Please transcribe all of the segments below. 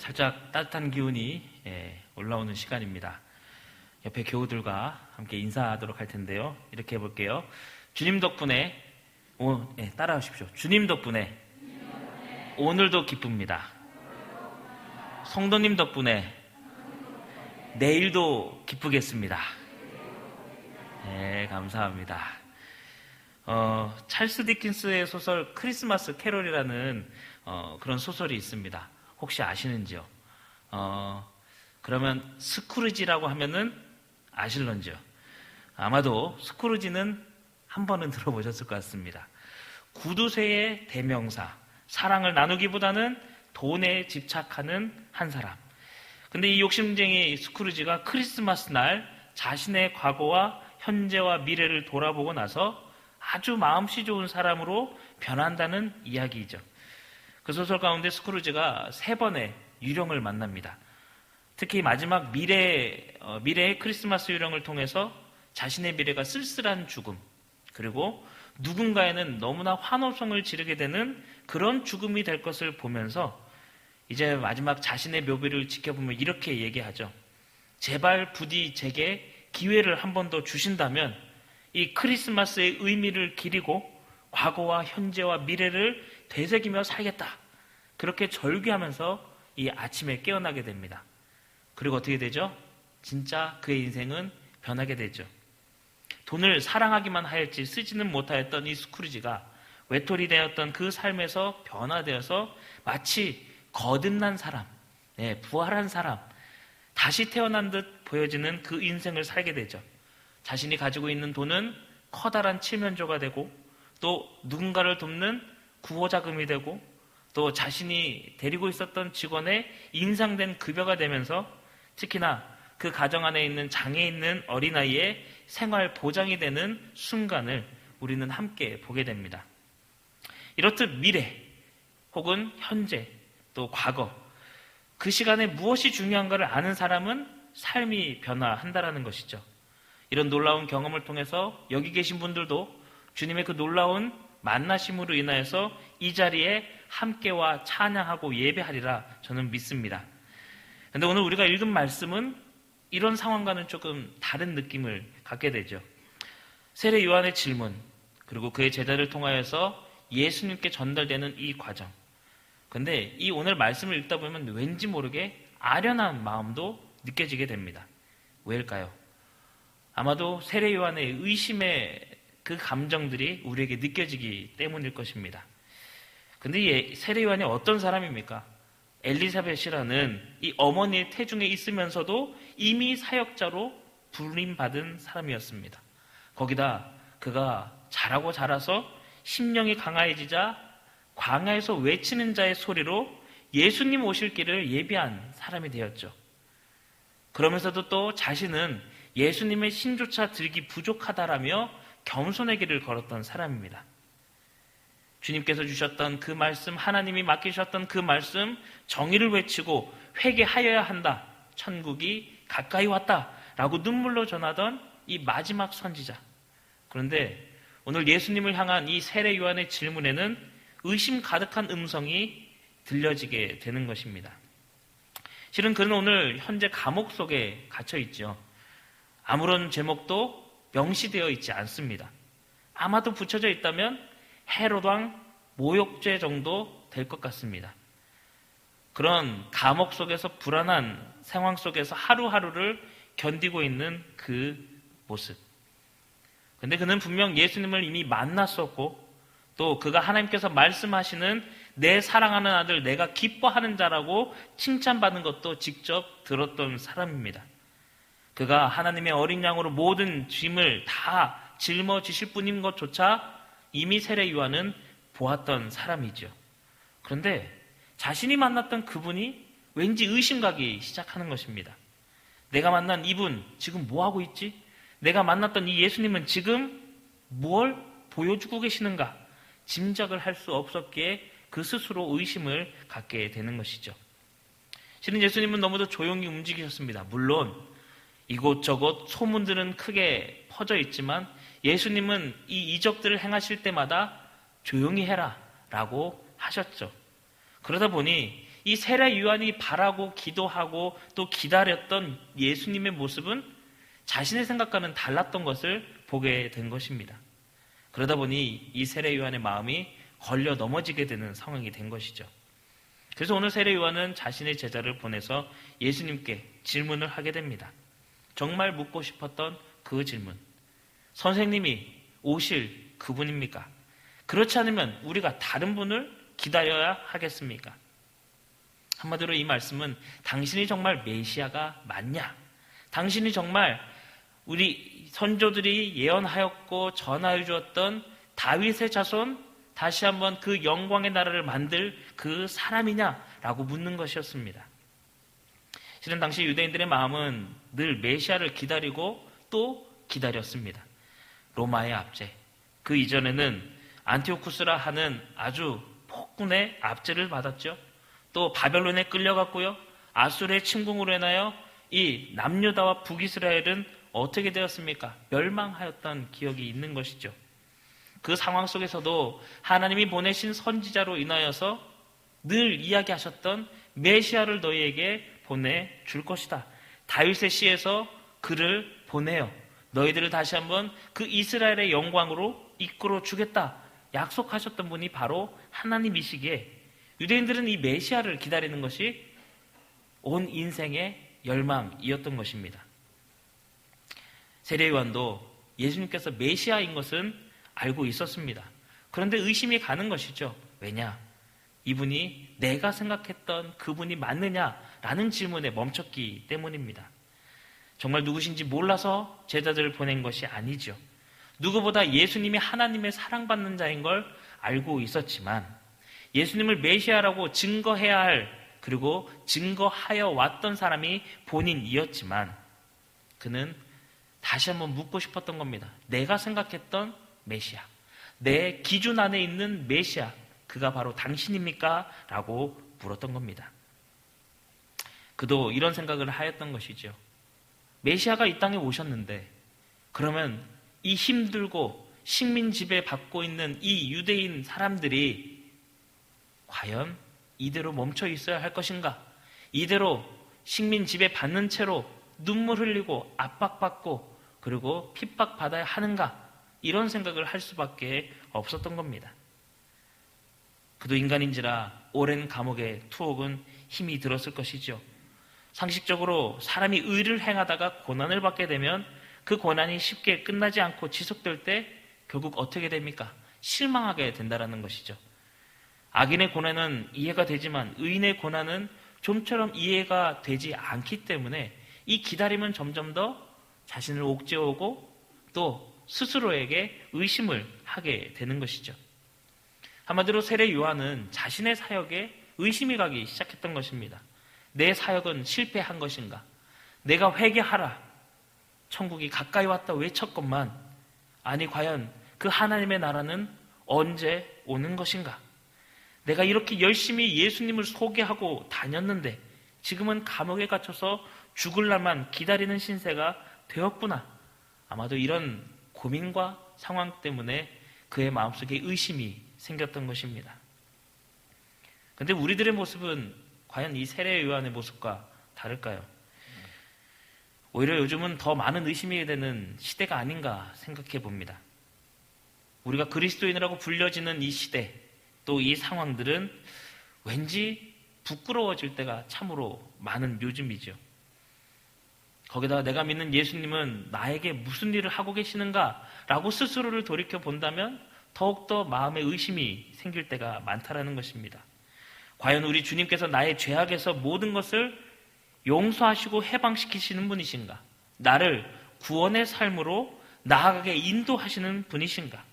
살짝 따뜻한 기운이 올라오는 시간입니다. 옆에 교우들과 함께 인사하도록 할 텐데요. 이렇게 해볼게요. 주님 덕분에 따라하십시오. 주님 덕분에 오늘도 기쁩니다. 성도님 덕분에 내일도 기쁘겠습니다. 네, 감사합니다. 찰스 디킨스의 소설 크리스마스 캐롤이라는 그런 소설이 있습니다. 혹시 아시는지요? 그러면 스크루지라고 하면은 아실런지요? 아마도 스크루지는 한 번은 들어보셨을 것 같습니다. 구두쇠의 대명사, 사랑을 나누기보다는 돈에 집착하는 한 사람. 근데 이 욕심쟁이 스크루지가 크리스마스 날 자신의 과거와 현재와 미래를 돌아보고 나서 아주 마음씨 좋은 사람으로 변한다는 이야기이죠. 그 소설 가운데 스크루지가 3번의 유령을 만납니다. 특히 마지막 미래의 크리스마스 유령을 통해서 자신의 미래가 쓸쓸한 죽음, 그리고 누군가에는 너무나 환호성을 지르게 되는 그런 죽음이 될 것을 보면서 이제 마지막 자신의 묘비를 지켜보며 이렇게 얘기하죠. 제발 부디 제게 기회를 한 번 더 주신다면 이 크리스마스의 의미를 기리고 과거와 현재와 미래를 되새기며 살겠다. 그렇게 절규하면서 이 아침에 깨어나게 됩니다. 그리고 어떻게 되죠? 진짜 그의 인생은 변하게 되죠. 돈을 사랑하기만 하였지 쓰지는 못하였던 이 스크루지가 외톨이 되었던 그 삶에서 변화되어서 마치 거듭난 사람, 부활한 사람, 다시 태어난 듯 보여지는 그 인생을 살게 되죠. 자신이 가지고 있는 돈은 커다란 칠면조가 되고 또 누군가를 돕는 구호자금이 되고 또 자신이 데리고 있었던 직원의 인상된 급여가 되면서 특히나 그 가정 안에 있는 장애 있는 어린아이의 생활 보장이 되는 순간을 우리는 함께 보게 됩니다. 이렇듯 미래 혹은 현재 또 과거 그 시간에 무엇이 중요한가를 아는 사람은 삶이 변화한다라는 것이죠. 이런 놀라운 경험을 통해서 여기 계신 분들도 주님의 그 놀라운 만나심으로 인하여서 이 자리에 함께와 찬양하고 예배하리라 저는 믿습니다. 그런데 오늘 우리가 읽은 말씀은 이런 상황과는 조금 다른 느낌을 갖게 되죠. 세례 요한의 질문, 그리고 그의 제자를 통하여서 예수님께 전달되는 이 과정. 그런데 이 오늘 말씀을 읽다 보면 왠지 모르게 아련한 마음도 느껴지게 됩니다. 왜일까요? 아마도 세례 요한의 의심의 그 감정들이 우리에게 느껴지기 때문일 것입니다. 근데 세례 요한이 어떤 사람입니까? 엘리사벳이라는 이 어머니의 태중에 있으면서도 이미 사역자로 불림받은 사람이었습니다. 거기다 그가 자라고 자라서 심령이 강화해지자 광야에서 외치는 자의 소리로 예수님 오실 길을 예비한 사람이 되었죠. 그러면서도 또 자신은 예수님의 신조차 들기 부족하다라며 겸손의 길을 걸었던 사람입니다. 주님께서 주셨던 그 말씀, 하나님이 맡기셨던 그 말씀, 정의를 외치고 회개하여야 한다. 천국이 가까이 왔다. 라고 눈물로 전하던 이 마지막 선지자. 그런데 오늘 예수님을 향한 이 세례 요한의 질문에는 의심 가득한 음성이 들려지게 되는 것입니다. 실은 그는 오늘 현재 감옥 속에 갇혀 있죠. 아무런 제목도 명시되어 있지 않습니다. 아마도 붙여져 있다면 헤롯 왕 모욕죄 정도 될 것 같습니다. 그런 감옥 속에서 불안한 상황 속에서 하루하루를 견디고 있는 그 모습. 근데 그는 분명 예수님을 이미 만났었고 또 그가 하나님께서 말씀하시는 내 사랑하는 아들 내가 기뻐하는 자라고 칭찬받는 것도 직접 들었던 사람입니다. 그가 하나님의 어린 양으로 모든 짐을 다 짊어지실 분인 것조차 이미 세례 요한은 보았던 사람이죠. 그런데 자신이 만났던 그분이 왠지 의심가기 시작하는 것입니다. 내가 만난 이분 지금 뭐하고 있지? 내가 만났던 이 예수님은 지금 뭘 보여주고 계시는가? 짐작을 할 수 없었기에 그 스스로 의심을 갖게 되는 것이죠. 실은 예수님은 너무도 조용히 움직이셨습니다. 물론 이곳저곳 소문들은 크게 퍼져 있지만 예수님은 이 이적들을 행하실 때마다 조용히 해라 라고 하셨죠. 그러다 보니 이 세례 요한이 바라고 기도하고 또 기다렸던 예수님의 모습은 자신의 생각과는 달랐던 것을 보게 된 것입니다. 그러다 보니 이 세례 요한의 마음이 걸려 넘어지게 되는 상황이 된 것이죠. 그래서 오늘 세례 요한은 자신의 제자를 보내서 예수님께 질문을 하게 됩니다. 정말 묻고 싶었던 그 질문. 선생님이 오실 그분입니까? 그렇지 않으면 우리가 다른 분을 기다려야 하겠습니까? 한마디로 이 말씀은 당신이 정말 메시아가 맞냐? 당신이 정말 우리 선조들이 예언하였고 전하여 주었던 다윗의 자손, 다시 한번 그 영광의 나라를 만들 그 사람이냐라고 묻는 것이었습니다. 실은 당시 유대인들의 마음은 늘 메시아를 기다리고 또 기다렸습니다. 로마의 압제, 그 이전에는 안티오쿠스라 하는 아주 폭군의 압제를 받았죠. 또 바벨론에 끌려갔고요. 아수르의 침공으로 인하여 이 남유다와 북이스라엘은 어떻게 되었습니까? 멸망하였던 기억이 있는 것이죠. 그 상황 속에서도 하나님이 보내신 선지자로 인하여서 늘 이야기하셨던 메시아를 너희에게 보내줄 것이다. 다윗의 시에서 그를 보내어 너희들을 다시 한번 그 이스라엘의 영광으로 이끌어 주겠다. 약속하셨던 분이 바로 하나님이시기에 유대인들은 이 메시아를 기다리는 것이 온 인생의 열망이었던 것입니다. 세례 요한도 예수님께서 메시아인 것은 알고 있었습니다. 그런데 의심이 가는 것이죠. 왜냐? 이분이 내가 생각했던 그분이 맞느냐라는 질문에 멈췄기 때문입니다. 정말 누구신지 몰라서 제자들을 보낸 것이 아니죠. 누구보다 예수님이 하나님의 사랑받는 자인 걸 알고 있었지만 예수님을 메시아라고 증거해야 할, 그리고 증거하여 왔던 사람이 본인이었지만 그는 다시 한번 묻고 싶었던 겁니다. 내가 생각했던 메시아, 내 기준 안에 있는 메시아, 그가 바로 당신입니까? 라고 물었던 겁니다. 그도 이런 생각을 하였던 것이죠. 메시아가 이 땅에 오셨는데 그러면 이 힘들고 식민 지배 받고 있는 이 유대인 사람들이 과연 이대로 멈춰 있어야 할 것인가? 이대로 식민 지배 받는 채로 눈물 흘리고 압박받고 그리고 핍박받아야 하는가? 이런 생각을 할 수밖에 없었던 겁니다. 그도 인간인지라 오랜 감옥의 투옥은 힘이 들었을 것이죠. 상식적으로 사람이 의를 행하다가 고난을 받게 되면 그 고난이 쉽게 끝나지 않고 지속될 때 결국 어떻게 됩니까? 실망하게 된다는 것이죠. 악인의 고난은 이해가 되지만 의인의 고난은 좀처럼 이해가 되지 않기 때문에 이 기다림은 점점 더 자신을 옥죄어오고 또 스스로에게 의심을 하게 되는 것이죠. 한마디로 세례 요한은 자신의 사역에 의심이 가기 시작했던 것입니다. 내 사역은 실패한 것인가? 내가 회개하라. 천국이 가까이 왔다 외쳤건만 아니 과연 그 하나님의 나라는 언제 오는 것인가? 내가 이렇게 열심히 예수님을 소개하고 다녔는데 지금은 감옥에 갇혀서 죽을 날만 기다리는 신세가 되었구나. 아마도 이런 고민과 상황 때문에 그의 마음속에 의심이 생겼던 것입니다. 그런데 우리들의 모습은 과연 이 세례 요한의 모습과 다를까요? 오히려 요즘은 더 많은 의심이 되는 시대가 아닌가 생각해 봅니다. 우리가 그리스도인이라고 불려지는 이 시대, 또 이 상황들은 왠지 부끄러워질 때가 참으로 많은 요즘이죠. 거기다가 내가 믿는 예수님은 나에게 무슨 일을 하고 계시는가? 라고 스스로를 돌이켜 본다면 더욱더 마음에 의심이 생길 때가 많다라는 것입니다. 과연 우리 주님께서 나의 죄악에서 모든 것을 용서하시고 해방시키시는 분이신가? 나를 구원의 삶으로 나아가게 인도하시는 분이신가?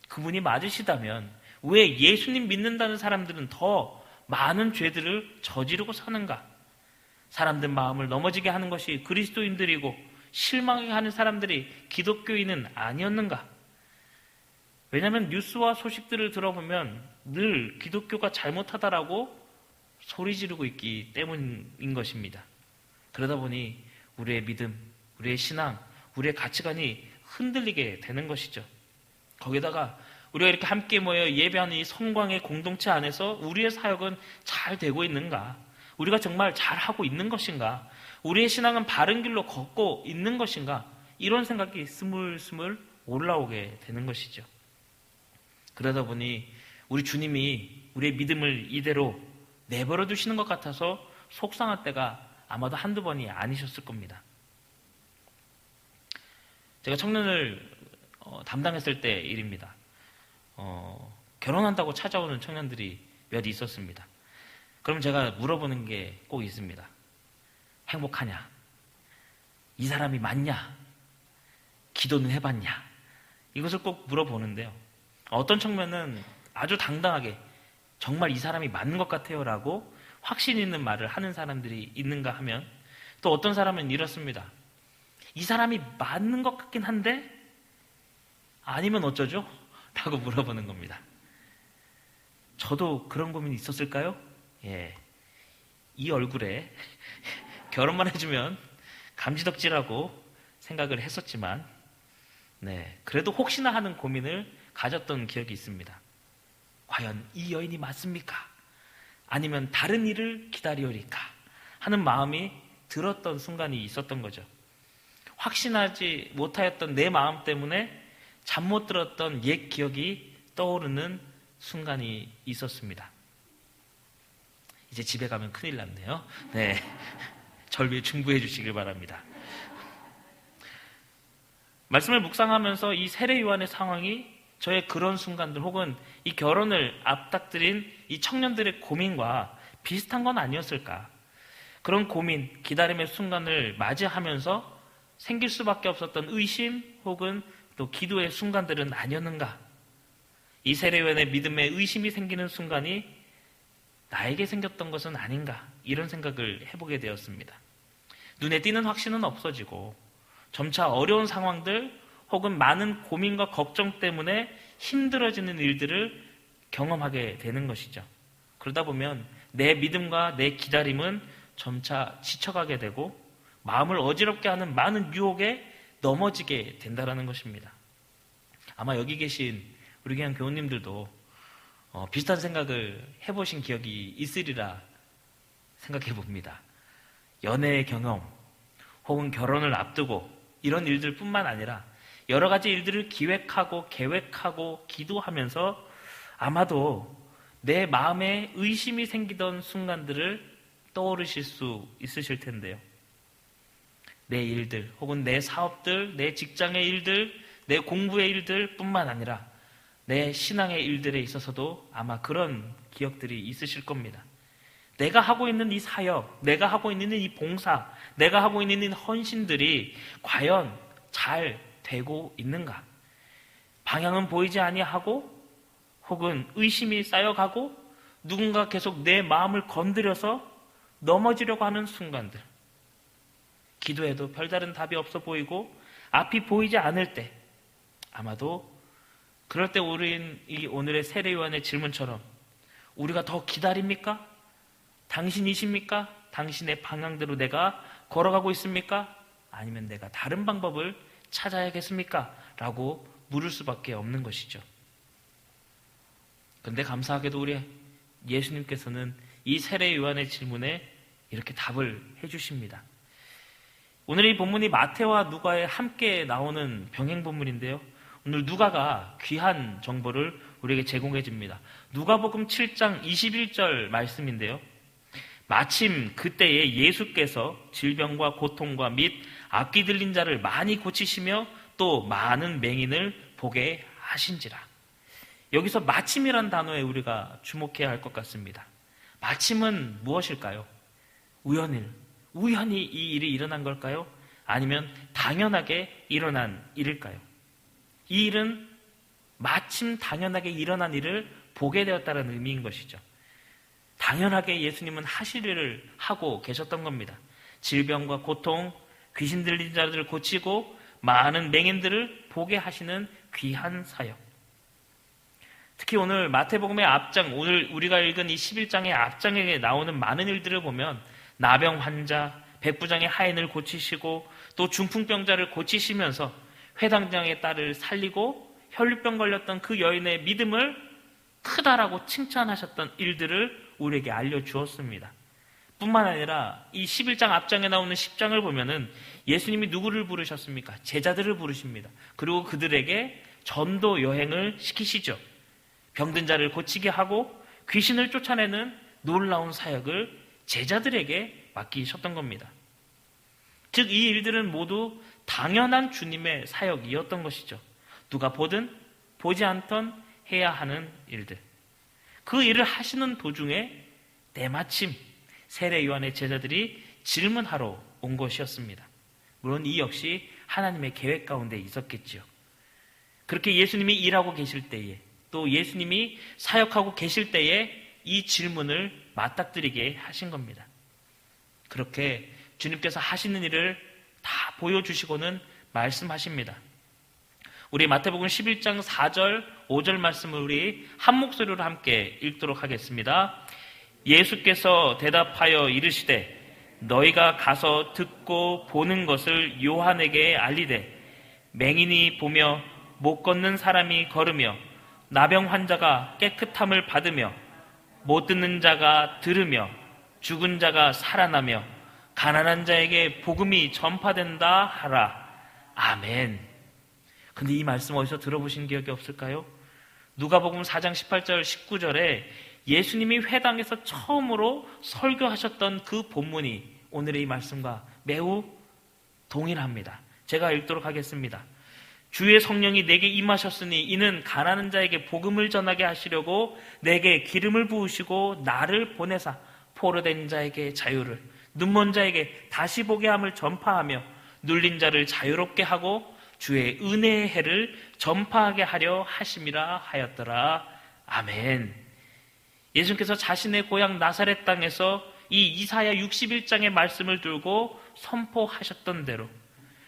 그분이 맞으시다면 왜 예수님 믿는다는 사람들은 더 많은 죄들을 저지르고 사는가? 사람들 마음을 넘어지게 하는 것이 그리스도인들이고 실망하게 하는 사람들이 기독교인은 아니었는가? 왜냐하면 뉴스와 소식들을 들어보면 늘 기독교가 잘못하다라고 소리 지르고 있기 때문인 것입니다. 그러다 보니 우리의 믿음, 우리의 신앙, 우리의 가치관이 흔들리게 되는 것이죠. 거기다가 우리가 이렇게 함께 모여 예배하는 이 성광의 공동체 안에서 우리의 사역은 잘 되고 있는가? 우리가 정말 잘하고 있는 것인가? 우리의 신앙은 바른 길로 걷고 있는 것인가? 이런 생각이 스물스물 올라오게 되는 것이죠. 그러다 보니 우리 주님이 우리의 믿음을 이대로 내버려 두시는 것 같아서 속상할 때가 아마도 한두 번이 아니셨을 겁니다. 제가 청년을 담당했을 때 일입니다. 결혼한다고 찾아오는 청년들이 몇 있었습니다. 그럼 제가 물어보는 게 꼭 있습니다. 행복하냐? 이 사람이 맞냐? 기도는 해봤냐? 이것을 꼭 물어보는데요. 어떤 청년은 아주 당당하게 정말 이 사람이 맞는 것 같아요 라고 확신 있는 말을 하는 사람들이 있는가 하면, 또 어떤 사람은 이렇습니다. 이 사람이 맞는 것 같긴 한데 아니면 어쩌죠? 라고 물어보는 겁니다. 저도 그런 고민이 있었을까요? 예. 이 얼굴에 결혼만 해주면 감지덕지라고 생각을 했었지만, 그래도 혹시나 하는 고민을 가졌던 기억이 있습니다. 과연 이 여인이 맞습니까? 아니면 다른 일을 기다리오리까? 하는 마음이 들었던 순간이 있었던 거죠. 확신하지 못하였던 내 마음 때문에 잠 못 들었던 옛 기억이 떠오르는 순간이 있었습니다. 이제 집에 가면 큰일 났네요. 절 위해 중보해 주시길 바랍니다. 말씀을 묵상하면서 이 세례 요한의 상황이 저의 그런 순간들, 혹은 이 결혼을 앞닥들인 이 청년들의 고민과 비슷한 건 아니었을까? 그런 고민, 기다림의 순간을 맞이하면서 생길 수밖에 없었던 의심 혹은 또 기도의 순간들은 아니었는가? 이 세례 요한의 믿음에 의심이 생기는 순간이 나에게 생겼던 것은 아닌가? 이런 생각을 해보게 되었습니다. 눈에 띄는 확신은 없어지고 점차 어려운 상황들 혹은 많은 고민과 걱정 때문에 힘들어지는 일들을 경험하게 되는 것이죠. 그러다 보면 내 믿음과 내 기다림은 점차 지쳐가게 되고 마음을 어지럽게 하는 많은 유혹에 넘어지게 된다는 것입니다. 아마 여기 계신 우리 교회 교우님들도 비슷한 생각을 해보신 기억이 있으리라 생각해 봅니다. 연애의 경험 혹은 결혼을 앞두고 이런 일들뿐만 아니라 여러 가지 일들을 기획하고 계획하고 기도하면서 아마도 내 마음에 의심이 생기던 순간들을 떠오르실 수 있으실 텐데요. 내 일들 혹은 내 사업들, 내 직장의 일들, 내 공부의 일들 뿐만 아니라 내 신앙의 일들에 있어서도 아마 그런 기억들이 있으실 겁니다. 내가 하고 있는 이 사역, 내가 하고 있는 이 봉사, 내가 하고 있는 이 헌신들이 과연 잘 되고 있는가? 방향은 보이지 아니하고 혹은 의심이 쌓여가고 누군가 계속 내 마음을 건드려서 넘어지려고 하는 순간들, 기도해도 별다른 답이 없어 보이고 앞이 보이지 않을 때, 아마도 그럴 때 우린 이 오늘의 세례 요한의 질문처럼 우리가 더 기다립니까? 당신이십니까? 당신의 방향대로 내가 걸어가고 있습니까? 아니면 내가 다른 방법을 찾아야겠습니까? 라고 물을 수밖에 없는 것이죠. 그런데 감사하게도 우리 예수님께서는 이 세례 요한의 질문에 이렇게 답을 해주십니다. 오늘 이 본문이 마태와 누가에 함께 나오는 병행 본문인데요. 오늘 누가가 귀한 정보를 우리에게 제공해 줍니다. 누가복음 7장 21절 말씀인데요. 마침 그때에 예수께서 질병과 고통과 및 악귀 들린 자를 많이 고치시며 또 많은 맹인을 보게 하신지라. 여기서 마침이란 단어에 우리가 주목해야 할 것 같습니다. 마침은 무엇일까요? 우연히 이 일이 일어난 걸까요? 아니면 당연하게 일어난 일일까요? 이 일은 마침 당연하게 일어난 일을 보게 되었다는 의미인 것이죠. 당연하게 예수님은 하실 일을 하고 계셨던 겁니다. 질병과 고통, 귀신 들린 자들을 고치고 많은 맹인들을 보게 하시는 귀한 사역. 특히 오늘 마태복음의 앞장, 오늘 우리가 읽은 이 11장의 앞장에 나오는 많은 일들을 보면 나병 환자, 백부장의 하인을 고치시고 또 중풍병자를 고치시면서 회당장의 딸을 살리고 혈류병 걸렸던 그 여인의 믿음을 크다라고 칭찬하셨던 일들을 우리에게 알려주었습니다. 뿐만 아니라 이 11장 앞장에 나오는 10장을 보면은 예수님이 누구를 부르셨습니까? 제자들을 부르십니다. 그리고 그들에게 전도 여행을 시키시죠. 병든 자를 고치게 하고 귀신을 쫓아내는 놀라운 사역을 제자들에게 맡기셨던 겁니다. 즉, 이 일들은 모두 당연한 주님의 사역이었던 것이죠. 누가 보든 보지 않던 해야 하는 일들. 그 일을 하시는 도중에 때마침 세례 요한의 제자들이 질문하러 온 것이었습니다. 물론 이 역시 하나님의 계획 가운데 있었겠지요. 그렇게 예수님이 일하고 계실 때에, 또 예수님이 사역하고 계실 때에 이 질문을 맞닥뜨리게 하신 겁니다. 그렇게 주님께서 하시는 일을 다 보여주시고는 말씀하십니다. 우리 마태복음 11장 4절, 5절 말씀을 우리 한 목소리로 함께 읽도록 하겠습니다. 예수께서 대답하여 이르시되 너희가 가서 듣고 보는 것을 요한에게 알리되 맹인이 보며 못 걷는 사람이 걸으며 나병 환자가 깨끗함을 받으며 못 듣는 자가 들으며 죽은 자가 살아나며 가난한 자에게 복음이 전파된다 하라. 아멘. 근데 이 말씀 어디서 들어보신 기억이 없을까요? 누가복음 4장 18절 19절에 예수님이 회당에서 처음으로 설교하셨던 그 본문이 오늘의 이 말씀과 매우 동일합니다. 제가 읽도록 하겠습니다. 주의 성령이 내게 임하셨으니 이는 가난한 자에게 복음을 전하게 하시려고 내게 기름을 부으시고 나를 보내사 포로된 자에게 자유를, 눈먼 자에게 다시 보게 함을 전파하며 눌린 자를 자유롭게 하고 주의 은혜의 해를 전파하게 하려 하심이라 하였더라. 아멘. 예수님께서 자신의 고향 나사렛 땅에서 이 이사야 61장의 말씀을 들고 선포하셨던 대로,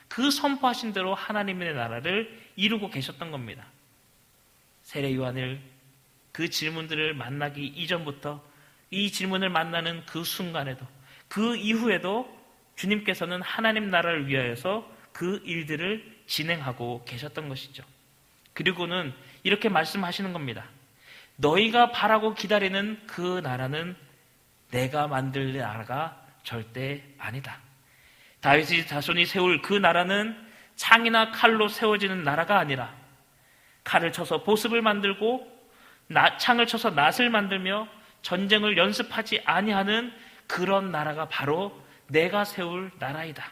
그 선포하신 대로 하나님의 나라를 이루고 계셨던 겁니다. 세례 요한을 그 질문들을 만나기 이전부터 이 질문을 만나는 그 순간에도, 그 이후에도 주님께서는 하나님 나라를 위하여서 그 일들을 진행하고 계셨던 것이죠. 그리고는 이렇게 말씀하시는 겁니다. 너희가 바라고 기다리는 그 나라는 내가 만들 나라가 절대 아니다. 다윗의 자손이 세울 그 나라는 창이나 칼로 세워지는 나라가 아니라 칼을 쳐서 보습을 만들고 창을 쳐서 낫을 만들며 전쟁을 연습하지 아니하는 그런 나라가 바로 내가 세울 나라이다.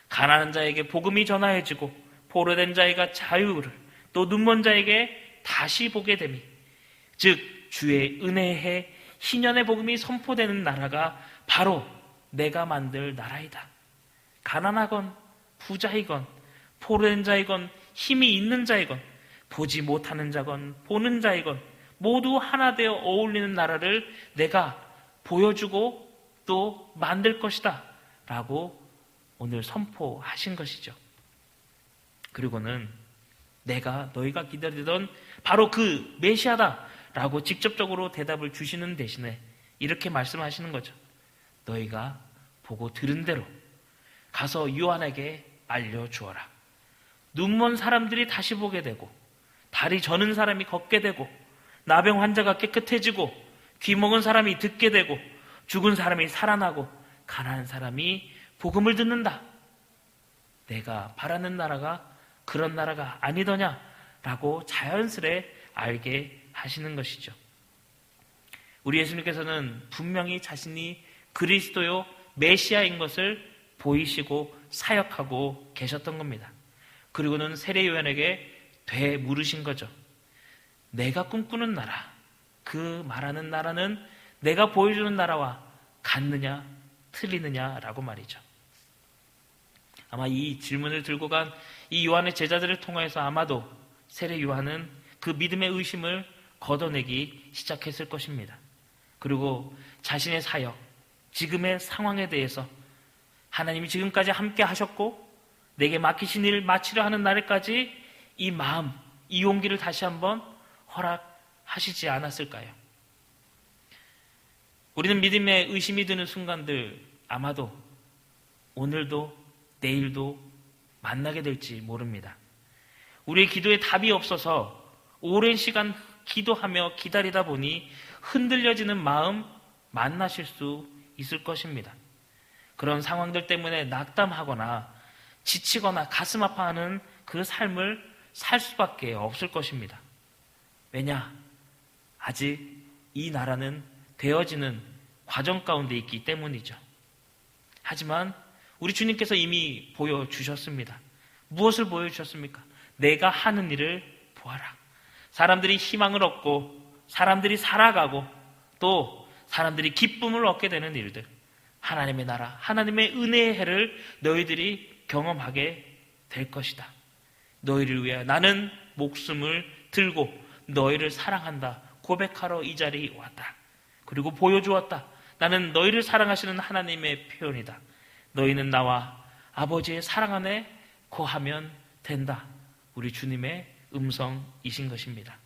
가난한 자에게 복음이 전하여지고 포로된 자에게 자유를, 또 눈먼 자에게 다시 보게 됨이, 즉 주의 은혜의 해 희년의 복음이 선포되는 나라가 바로 내가 만들 나라이다. 가난하건 부자이건 포로된 자이건 힘이 있는 자이건 보지 못하는 자건 보는 자이건 모두 하나 되어 어울리는 나라를 내가 보여주고 또 만들 것이다 라고 오늘 선포하신 것이죠. 그리고는 내가 너희가 기다리던 바로 그 메시아다 라고 직접적으로 대답을 주시는 대신에 이렇게 말씀하시는 거죠. 너희가 보고 들은 대로 가서 요한에게 알려주어라. 눈먼 사람들이 다시 보게 되고, 다리 저는 사람이 걷게 되고, 나병 환자가 깨끗해지고, 귀 먹은 사람이 듣게 되고, 죽은 사람이 살아나고, 가난한 사람이 복음을 듣는다. 내가 바라는 나라가 그런 나라가 아니더냐라고 자연스레 알게 하시는 것이죠. 우리 예수님께서는 분명히 자신이 그리스도요 메시아인 것을 보이시고 사역하고 계셨던 겁니다. 그리고는 세례 요한에게 되물으신 거죠. 내가 꿈꾸는 나라, 그 말하는 나라는 내가 보여주는 나라와 같느냐 틀리느냐라고 말이죠. 아마 이 질문을 들고 간 이 요한의 제자들을 통해서 아마도 세례 요한은 그 믿음의 의심을 걷어내기 시작했을 것입니다. 그리고 자신의 사역, 지금의 상황에 대해서 하나님이 지금까지 함께 하셨고 내게 맡기신 일을 마치려 하는 날까지 이 마음, 이 용기를 다시 한번 허락하시지 않았을까요? 우리는 믿음의 의심이 드는 순간들 아마도 오늘도 내일도 만나게 될지 모릅니다. 우리의 기도에 답이 없어서 오랜 시간 기도하며 기다리다 보니 흔들려지는 마음 만나실 수 있을 것입니다. 그런 상황들 때문에 낙담하거나 지치거나 가슴 아파하는 그 삶을 살 수밖에 없을 것입니다. 왜냐? 아직 이 나라는 되어지는 과정 가운데 있기 때문이죠. 하지만 우리 주님께서 이미 보여주셨습니다. 무엇을 보여주셨습니까? 내가 하는 일을 보아라. 사람들이 희망을 얻고 사람들이 살아가고 또 사람들이 기쁨을 얻게 되는 일들, 하나님의 나라, 하나님의 은혜의 해를 너희들이 경험하게 될 것이다. 너희를 위해 나는 목숨을 들고 너희를 사랑한다 고백하러 이 자리에 왔다. 그리고 보여주었다. 나는 너희를 사랑하시는 하나님의 표현이다. 너희는 나와 아버지의 사랑 안에 거하면 된다. 우리 주님의 음성이신 것입니다.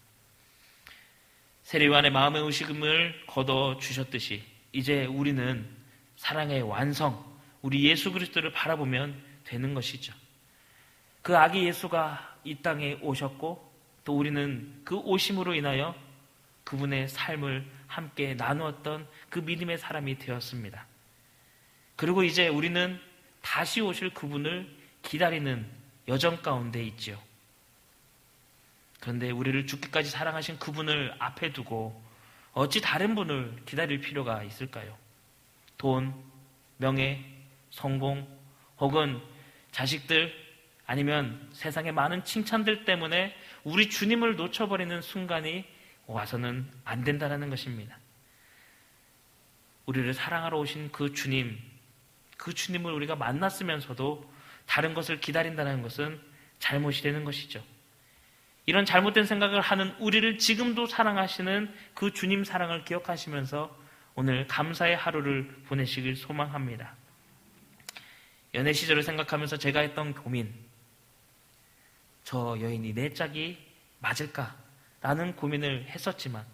세례요한의 마음의 의식음을 거둬주셨듯이 이제 우리는 사랑의 완성, 우리 예수 그리스도를 바라보면 되는 것이죠. 그 아기 예수가 이 땅에 오셨고 또 우리는 그 오심으로 인하여 그분의 삶을 함께 나누었던 그 믿음의 사람이 되었습니다. 그리고 이제 우리는 다시 오실 그분을 기다리는 여정 가운데 있지요. 그런데 우리를 죽기까지 사랑하신 그분을 앞에 두고 어찌 다른 분을 기다릴 필요가 있을까요? 돈, 명예, 성공, 혹은 자식들, 아니면 세상의 많은 칭찬들 때문에 우리 주님을 놓쳐버리는 순간이 와서는 안 된다는 것입니다. 우리를 사랑하러 오신 그 주님을 우리가 만났으면서도 다른 것을 기다린다는 것은 잘못이 되는 것이죠. 이런 잘못된 생각을 하는 우리를 지금도 사랑하시는 그 주님 사랑을 기억하시면서 오늘 감사의 하루를 보내시길 소망합니다. 연애 시절을 생각하면서 제가 했던 고민, 저 여인이 내 짝이 맞을까? 라는 고민을 했었지만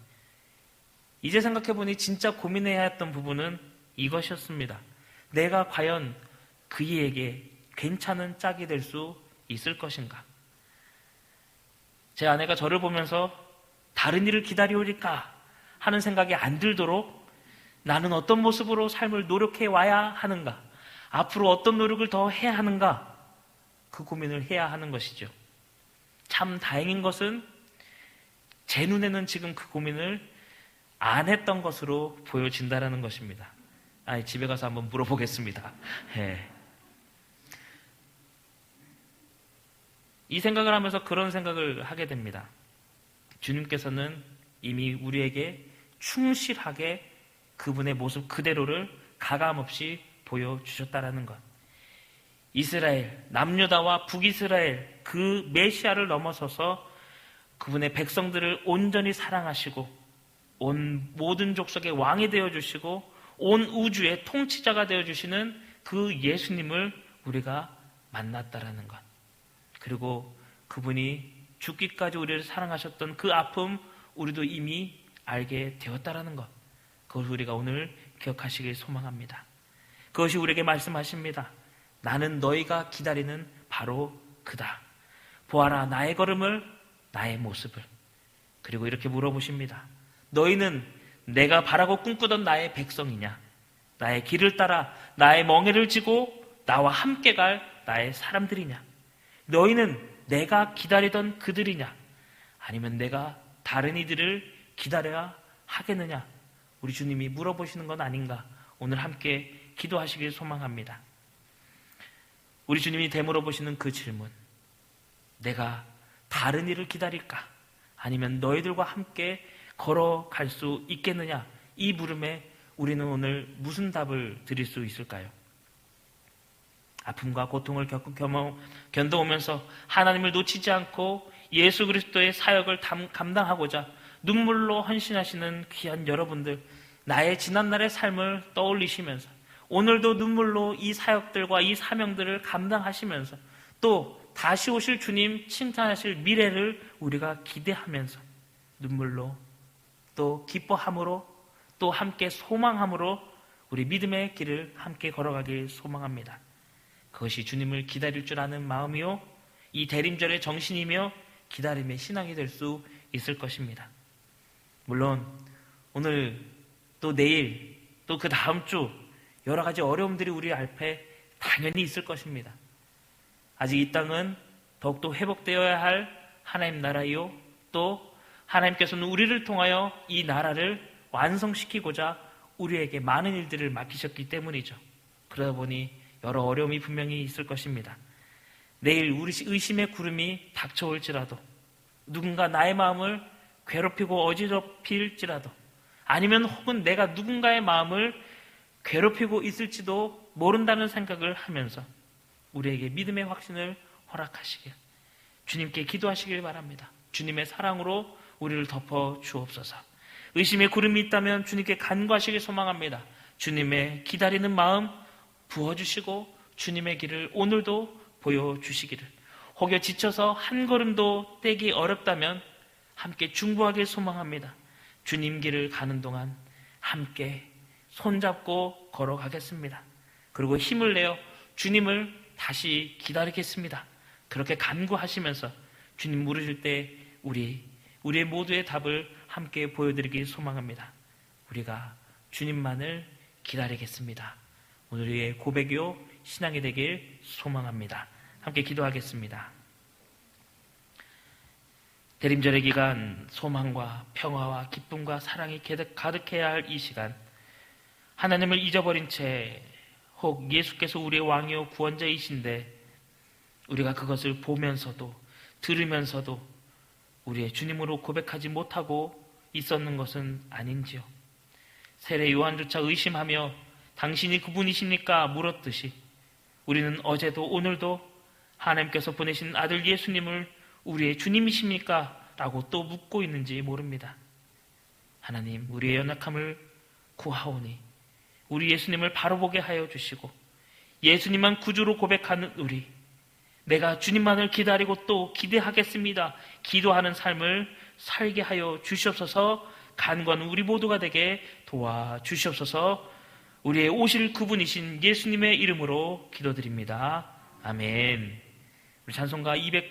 이제 생각해보니 진짜 고민해야 했던 부분은 이것이었습니다. 내가 과연 그이에게 괜찮은 짝이 될 수 있을 것인가? 제 아내가 저를 보면서 다른 일을 기다리오리까 하는 생각이 안 들도록 나는 어떤 모습으로 삶을 노력해 와야 하는가? 앞으로 어떤 노력을 더 해야 하는가? 그 고민을 해야 하는 것이죠. 참 다행인 것은 제 눈에는 지금 그 고민을 안 했던 것으로 보여진다는 것입니다. 집에 가서 한번 물어보겠습니다. 이 생각을 하면서 그런 생각을 하게 됩니다. 주님께서는 이미 우리에게 충실하게 그분의 모습 그대로를 가감없이 보여주셨다는 것. 이스라엘, 남유다와 북이스라엘 그 메시아를 넘어서서 그분의 백성들을 온전히 사랑하시고 온 모든 족속의 왕이 되어주시고 온 우주의 통치자가 되어주시는 그 예수님을 우리가 만났다라는 것. 그리고 그분이 죽기까지 우리를 사랑하셨던 그 아픔 우리도 이미 알게 되었다라는 것. 그것을 우리가 오늘 기억하시길 소망합니다. 그것이 우리에게 말씀하십니다. 나는 너희가 기다리는 바로 그다. 보아라 나의 걸음을 나의 모습을. 그리고 이렇게 물어보십니다. 너희는 내가 바라고 꿈꾸던 나의 백성이냐? 나의 길을 따라 나의 멍에를 지고 나와 함께 갈 나의 사람들이냐? 너희는 내가 기다리던 그들이냐? 아니면 내가 다른 이들을 기다려야 하겠느냐? 우리 주님이 물어보시는 건 아닌가? 오늘 함께 기도하시길 소망합니다. 우리 주님이 되물어보시는 그 질문, 내가 다른 일을 기다릴까? 아니면 너희들과 함께 걸어갈 수 있겠느냐? 이 물음에 우리는 오늘 무슨 답을 드릴 수 있을까요? 아픔과 고통을 견뎌오면서 하나님을 놓치지 않고 예수 그리스도의 사역을 감당하고자 눈물로 헌신하시는 귀한 여러분들, 나의 지난날의 삶을 떠올리시면서 오늘도 눈물로 이 사역들과 이 사명들을 감당하시면서 또 다시 오실 주님 칭찬하실 미래를 우리가 기대하면서 눈물로 또 기뻐함으로 또 함께 소망함으로 우리 믿음의 길을 함께 걸어가길 소망합니다. 그것이 주님을 기다릴 줄 아는 마음이요 이 대림절의 정신이며 기다림의 신앙이 될 수 있을 것입니다. 물론 오늘 또 내일 또 그 다음 주 여러 가지 어려움들이 우리 앞에 당연히 있을 것입니다. 아직 이 땅은 더욱더 회복되어야 할 하나님 나라이요, 또 하나님께서는 우리를 통하여 이 나라를 완성시키고자 우리에게 많은 일들을 맡기셨기 때문이죠. 그러다 보니 여러 어려움이 분명히 있을 것입니다. 내일 우리 의심의 구름이 닥쳐올지라도, 누군가 나의 마음을 괴롭히고 어지럽힐지라도, 아니면 혹은 내가 누군가의 마음을 괴롭히고 있을지도 모른다는 생각을 하면서 우리에게 믿음의 확신을 허락하시길, 주님께 기도하시길 바랍니다. 주님의 사랑으로 우리를 덮어 주옵소서. 의심의 구름이 있다면 주님께 간구하시길 소망합니다. 주님의 기다리는 마음 부어주시고 주님의 길을 오늘도 보여주시기를, 혹여 지쳐서 한 걸음도 떼기 어렵다면 함께 중보하길 소망합니다. 주님 길을 가는 동안 함께 손잡고 걸어가겠습니다. 그리고 힘을 내어 주님을 다시 기다리겠습니다. 그렇게 간구하시면서 주님 물으실 때 우리의 모두의 답을 함께 보여드리길 소망합니다. 우리가 주님만을 기다리겠습니다. 오늘의 고백이요 신앙이 되길 소망합니다. 함께 기도하겠습니다. 대림절의 기간, 소망과 평화와 기쁨과 사랑이 가득해야 할 이 시간, 하나님을 잊어버린 채 혹 예수께서 우리의 왕이요 구원자이신데 우리가 그것을 보면서도 들으면서도 우리의 주님으로 고백하지 못하고 있었는 것은 아닌지요. 세례 요한조차 의심하며 당신이 그분이십니까? 물었듯이 우리는 어제도 오늘도 하나님께서 보내신 아들 예수님을 우리의 주님이십니까? 라고 또 묻고 있는지 모릅니다. 하나님, 우리의 연약함을 구하오니 우리 예수님을 바로 보게 하여 주시고 예수님만 구주로 고백하는 우리, 내가 주님만을 기다리고 또 기대하겠습니다, 기도하는 삶을 살게 하여 주시옵소서. 간구하는 우리 모두가 되게 도와주시옵소서. 우리의 오실 그분이신 예수님의 이름으로 기도드립니다. 아멘. 우리 찬송가 208